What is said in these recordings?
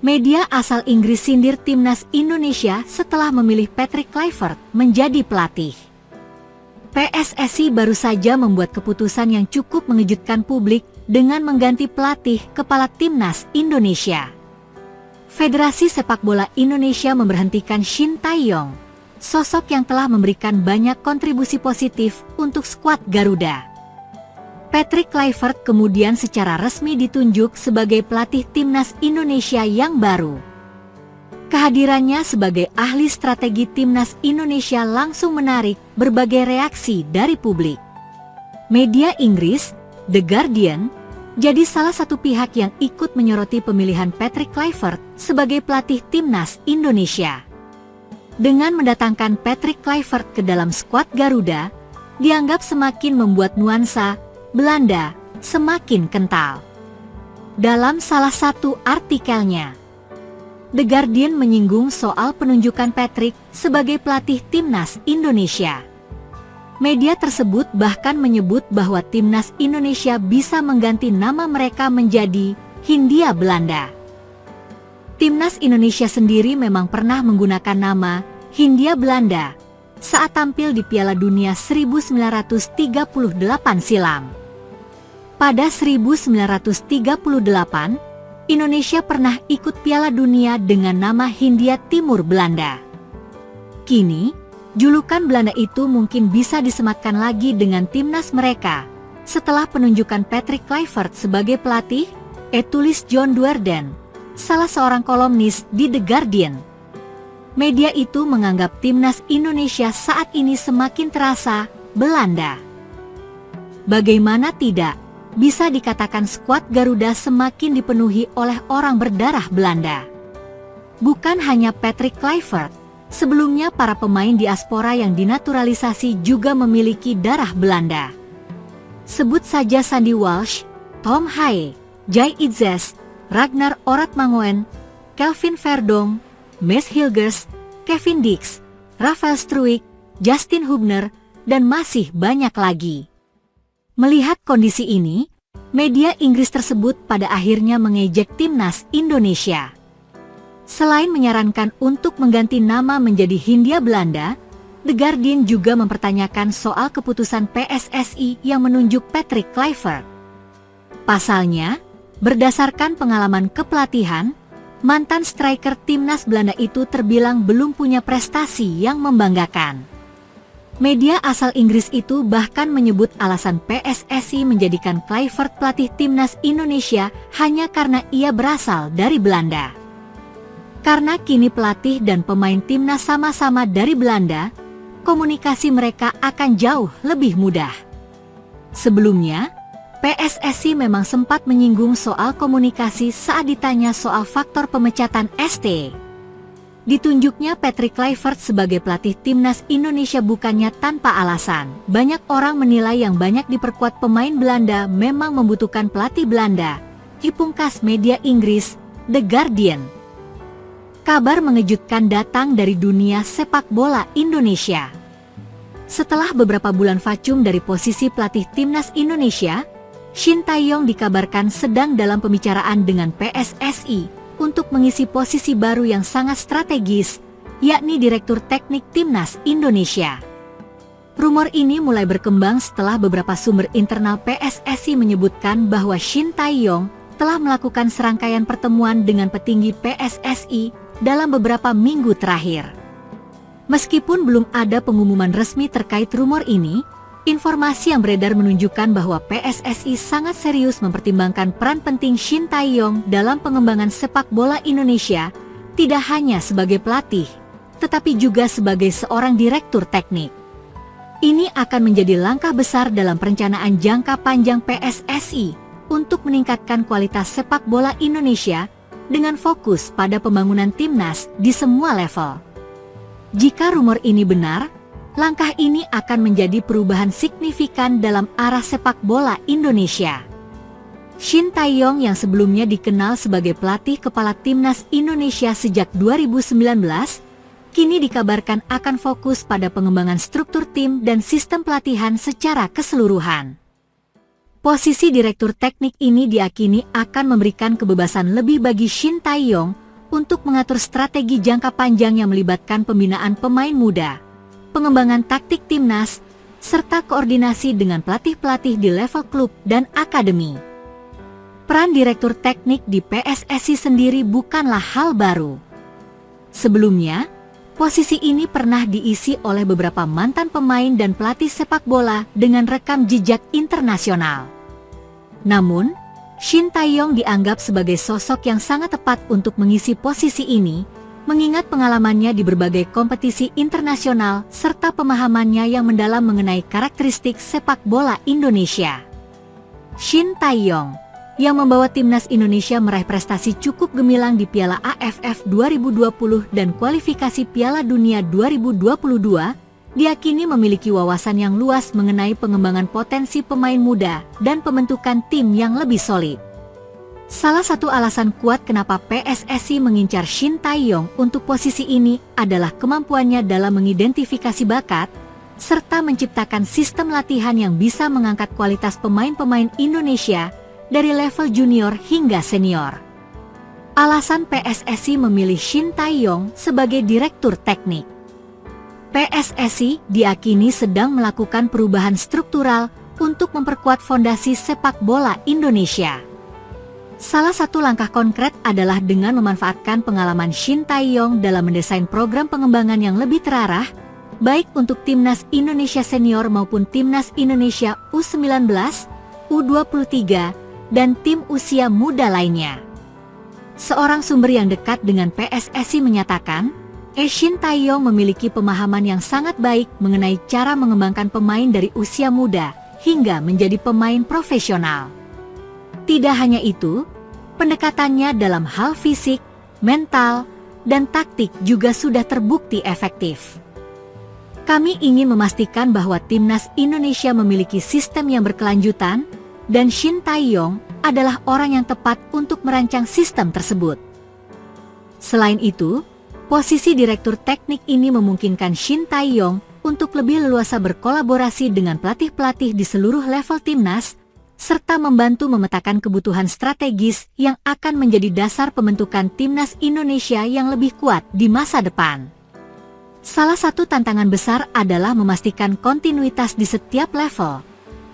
Media asal Inggris sindir timnas Indonesia setelah memilih Patrick Kluivert menjadi pelatih. PSSI baru saja membuat keputusan yang cukup mengejutkan publik dengan mengganti pelatih kepala timnas Indonesia. Federasi Sepak Bola Indonesia memberhentikan Shin Tae-yong, sosok yang telah memberikan banyak kontribusi positif untuk skuad Garuda. Patrick Kluivert kemudian secara resmi ditunjuk sebagai pelatih timnas Indonesia yang baru. Kehadirannya sebagai ahli strategi timnas Indonesia langsung menarik berbagai reaksi dari publik. Media Inggris, The Guardian, jadi salah satu pihak yang ikut menyoroti pemilihan Patrick Kluivert sebagai pelatih timnas Indonesia. Dengan mendatangkan Patrick Kluivert ke dalam skuad Garuda, dianggap semakin membuat nuansa Belanda semakin kental. Dalam salah satu artikelnya, The Guardian menyinggung soal penunjukan Patrick sebagai pelatih timnas Indonesia. Media tersebut bahkan menyebut bahwa timnas Indonesia bisa mengganti nama mereka menjadi Hindia Belanda. Timnas Indonesia sendiri memang pernah menggunakan nama Hindia Belanda saat tampil di Piala Dunia 1938 silam. Pada 1938, Indonesia pernah ikut Piala Dunia dengan nama Hindia Timur Belanda. Kini, julukan Belanda itu mungkin bisa disematkan lagi dengan timnas mereka setelah penunjukan Patrick Kluivert sebagai pelatih, tulis John Duerden, salah seorang kolumnis di The Guardian. Media itu menganggap timnas Indonesia saat ini semakin terasa Belanda. Bagaimana tidak, bisa dikatakan skuad Garuda semakin dipenuhi oleh orang berdarah Belanda. Bukan hanya Patrick Kluivert, sebelumnya para pemain diaspora yang dinaturalisasi juga memiliki darah Belanda. Sebut saja Sandy Walsh, Tom Haye, Jay Itzes, Ragnar Oratmangoen, Kelvin Verdong, Mes Hilgers, Kevin Dix, Rafael Struijk, Justin Hubner, dan masih banyak lagi. Melihat kondisi ini, media Inggris tersebut pada akhirnya mengejek timnas Indonesia. Selain menyarankan untuk mengganti nama menjadi Hindia Belanda, The Guardian juga mempertanyakan soal keputusan PSSI yang menunjuk Patrick Kluivert. Pasalnya, berdasarkan pengalaman kepelatihan, mantan striker timnas Belanda itu terbilang belum punya prestasi yang membanggakan. Media asal Inggris itu bahkan menyebut alasan PSSI menjadikan Kluivert pelatih timnas Indonesia hanya karena ia berasal dari Belanda. Karena kini pelatih dan pemain timnas sama-sama dari Belanda, komunikasi mereka akan jauh lebih mudah. Sebelumnya, PSSI memang sempat menyinggung soal komunikasi saat ditanya soal faktor pemecatan ST. Ditunjuknya Patrick Kluivert sebagai pelatih timnas Indonesia bukannya tanpa alasan. Banyak orang menilai yang banyak diperkuat pemain Belanda memang membutuhkan pelatih Belanda, dipungkas media Inggris, The Guardian. Kabar mengejutkan datang dari dunia sepak bola Indonesia. Setelah beberapa bulan vakum dari posisi pelatih timnas Indonesia, Shin Tae-yong dikabarkan sedang dalam pembicaraan dengan PSSI untuk mengisi posisi baru yang sangat strategis, yakni Direktur Teknik Timnas Indonesia. Rumor ini mulai berkembang setelah beberapa sumber internal PSSI menyebutkan bahwa Shin Tae-yong telah melakukan serangkaian pertemuan dengan petinggi PSSI dalam beberapa minggu terakhir. Meskipun belum ada pengumuman resmi terkait rumor ini, informasi yang beredar menunjukkan bahwa PSSI sangat serius mempertimbangkan peran penting Shin Tae-yong dalam pengembangan sepak bola Indonesia, tidak hanya sebagai pelatih, tetapi juga sebagai seorang direktur teknik. Ini akan menjadi langkah besar dalam perencanaan jangka panjang PSSI untuk meningkatkan kualitas sepak bola Indonesia dengan fokus pada pembangunan timnas di semua level. Jika rumor ini benar, langkah ini akan menjadi perubahan signifikan dalam arah sepak bola Indonesia. Shin Tae-yong yang sebelumnya dikenal sebagai pelatih kepala timnas Indonesia sejak 2019, kini dikabarkan akan fokus pada pengembangan struktur tim dan sistem pelatihan secara keseluruhan. Posisi direktur teknik ini diakini akan memberikan kebebasan lebih bagi Shin Tae-yong untuk mengatur strategi jangka panjang yang melibatkan pembinaan pemain muda, pengembangan taktik timnas, serta koordinasi dengan pelatih-pelatih di level klub dan akademi. Peran direktur teknik di PSSI sendiri bukanlah hal baru. Sebelumnya, posisi ini pernah diisi oleh beberapa mantan pemain dan pelatih sepak bola dengan rekam jejak internasional. Namun, Shin Tae-yong dianggap sebagai sosok yang sangat tepat untuk mengisi posisi ini, mengingat pengalamannya di berbagai kompetisi internasional serta pemahamannya yang mendalam mengenai karakteristik sepak bola Indonesia. Shin Tae-yong, yang membawa timnas Indonesia meraih prestasi cukup gemilang di Piala AFF 2020 dan kualifikasi Piala Dunia 2022, diakini memiliki wawasan yang luas mengenai pengembangan potensi pemain muda dan pembentukan tim yang lebih solid. Salah satu alasan kuat kenapa PSSI mengincar Shin Tae-yong untuk posisi ini adalah kemampuannya dalam mengidentifikasi bakat, serta menciptakan sistem latihan yang bisa mengangkat kualitas pemain-pemain Indonesia dari level junior hingga senior. Alasan PSSI memilih Shin Tae-yong sebagai direktur teknik. PSSI diakini sedang melakukan perubahan struktural untuk memperkuat fondasi sepak bola Indonesia. Salah satu langkah konkret adalah dengan memanfaatkan pengalaman Shin Tae-yong dalam mendesain program pengembangan yang lebih terarah, baik untuk timnas Indonesia senior maupun timnas Indonesia U19, U23, dan tim usia muda lainnya. Seorang sumber yang dekat dengan PSSI menyatakan, Shin Tae-yong memiliki pemahaman yang sangat baik mengenai cara mengembangkan pemain dari usia muda hingga menjadi pemain profesional. Tidak hanya itu, pendekatannya dalam hal fisik, mental, dan taktik juga sudah terbukti efektif. Kami ingin memastikan bahwa timnas Indonesia memiliki sistem yang berkelanjutan, dan Shin Tae-yong adalah orang yang tepat untuk merancang sistem tersebut. Selain itu, posisi direktur teknik ini memungkinkan Shin Tae-yong untuk lebih leluasa berkolaborasi dengan pelatih-pelatih di seluruh level timnas, serta membantu memetakan kebutuhan strategis yang akan menjadi dasar pembentukan timnas Indonesia yang lebih kuat di masa depan. Salah satu tantangan besar adalah memastikan kontinuitas di setiap level,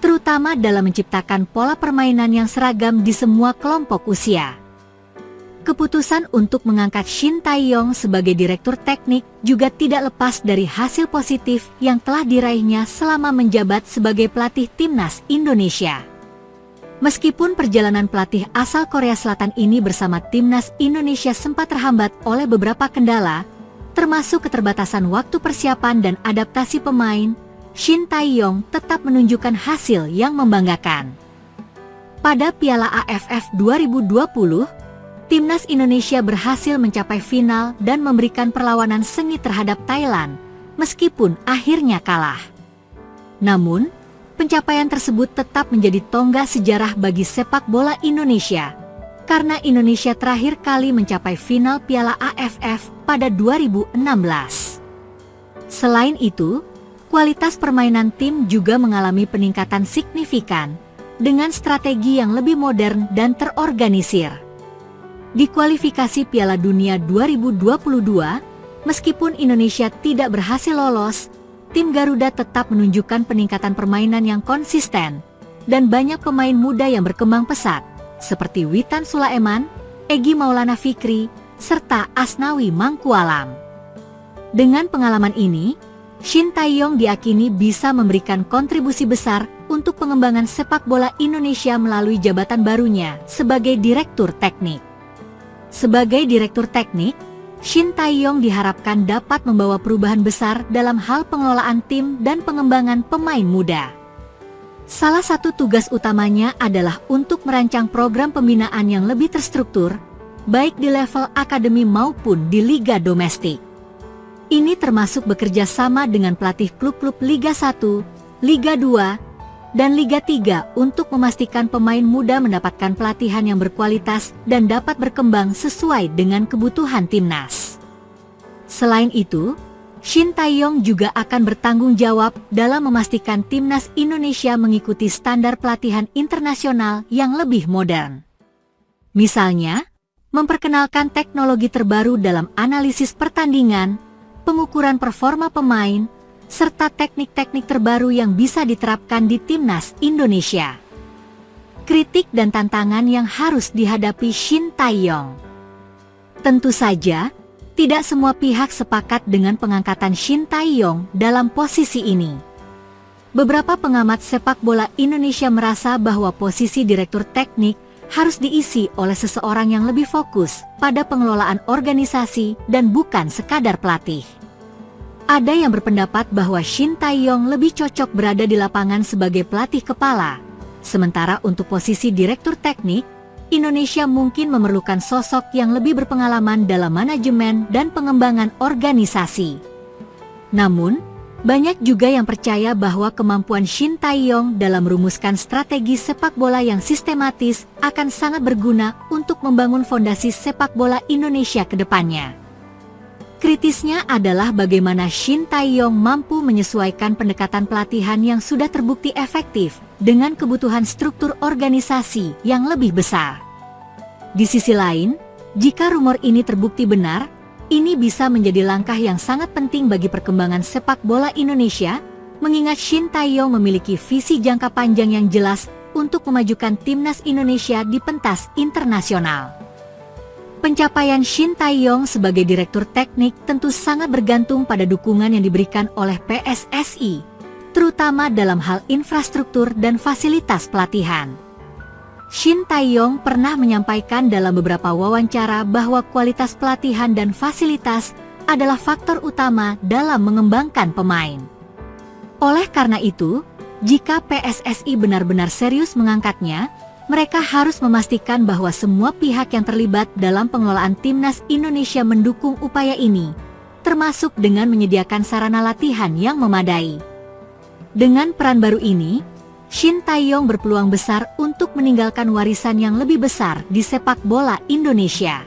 terutama dalam menciptakan pola permainan yang seragam di semua kelompok usia. Keputusan untuk mengangkat Shin Tae-yong sebagai direktur teknik juga tidak lepas dari hasil positif yang telah diraihnya selama menjabat sebagai pelatih timnas Indonesia. Meskipun perjalanan pelatih asal Korea Selatan ini bersama timnas Indonesia sempat terhambat oleh beberapa kendala, termasuk keterbatasan waktu persiapan dan adaptasi pemain, Shin Tae-yong tetap menunjukkan hasil yang membanggakan. Pada Piala AFF 2020, timnas Indonesia berhasil mencapai final dan memberikan perlawanan sengit terhadap Thailand, meskipun akhirnya kalah. Namun, pencapaian tersebut tetap menjadi tonggak sejarah bagi sepak bola Indonesia, karena Indonesia terakhir kali mencapai final Piala AFF pada 2016. Selain itu, kualitas permainan tim juga mengalami peningkatan signifikan, dengan strategi yang lebih modern dan terorganisir. Di kualifikasi Piala Dunia 2022, meskipun Indonesia tidak berhasil lolos, tim Garuda tetap menunjukkan peningkatan permainan yang konsisten, dan banyak pemain muda yang berkembang pesat, seperti Witan Sulaiman, Egy Maulana Fikri, serta Asnawi Mangkualam. Dengan pengalaman ini, Shin Tae-yong diakini bisa memberikan kontribusi besar untuk pengembangan sepak bola Indonesia melalui jabatan barunya sebagai direktur teknik. Sebagai direktur teknik, Shin Tae-yong diharapkan dapat membawa perubahan besar dalam hal pengelolaan tim dan pengembangan pemain muda. Salah satu tugas utamanya adalah untuk merancang program pembinaan yang lebih terstruktur, baik di level akademi maupun di liga domestik. Ini termasuk bekerja sama dengan pelatih klub-klub Liga 1, Liga 2, dan Liga 3 untuk memastikan pemain muda mendapatkan pelatihan yang berkualitas dan dapat berkembang sesuai dengan kebutuhan timnas. Selain itu, Shin Tae-yong juga akan bertanggung jawab dalam memastikan timnas Indonesia mengikuti standar pelatihan internasional yang lebih modern. Misalnya, memperkenalkan teknologi terbaru dalam analisis pertandingan, pengukuran performa pemain, serta teknik-teknik terbaru yang bisa diterapkan di timnas Indonesia. Kritik dan tantangan yang harus dihadapi Shin Tae-yong. Tentu saja, tidak semua pihak sepakat dengan pengangkatan Shin Tae-yong dalam posisi ini. Beberapa pengamat sepak bola Indonesia merasa bahwa posisi direktur teknik harus diisi oleh seseorang yang lebih fokus pada pengelolaan organisasi dan bukan sekadar pelatih. Ada yang berpendapat bahwa Shin Tae-yong lebih cocok berada di lapangan sebagai pelatih kepala. Sementara untuk posisi direktur teknik, Indonesia mungkin memerlukan sosok yang lebih berpengalaman dalam manajemen dan pengembangan organisasi. Namun, banyak juga yang percaya bahwa kemampuan Shin Tae-yong dalam merumuskan strategi sepak bola yang sistematis akan sangat berguna untuk membangun fondasi sepak bola Indonesia ke depannya. Kritisnya adalah bagaimana Shin Tae-yong mampu menyesuaikan pendekatan pelatihan yang sudah terbukti efektif dengan kebutuhan struktur organisasi yang lebih besar. Di sisi lain, jika rumor ini terbukti benar, ini bisa menjadi langkah yang sangat penting bagi perkembangan sepak bola Indonesia, mengingat Shin Tae-yong memiliki visi jangka panjang yang jelas untuk memajukan timnas Indonesia di pentas internasional. Pencapaian Shin Tae-yong sebagai direktur teknik tentu sangat bergantung pada dukungan yang diberikan oleh PSSI, terutama dalam hal infrastruktur dan fasilitas pelatihan. Shin Tae-yong pernah menyampaikan dalam beberapa wawancara bahwa kualitas pelatihan dan fasilitas adalah faktor utama dalam mengembangkan pemain. Oleh karena itu, jika PSSI benar-benar serius mengangkatnya, mereka harus memastikan bahwa semua pihak yang terlibat dalam pengelolaan timnas Indonesia mendukung upaya ini, termasuk dengan menyediakan sarana latihan yang memadai. Dengan peran baru ini, Shin Tae-yong berpeluang besar untuk meninggalkan warisan yang lebih besar di sepak bola Indonesia.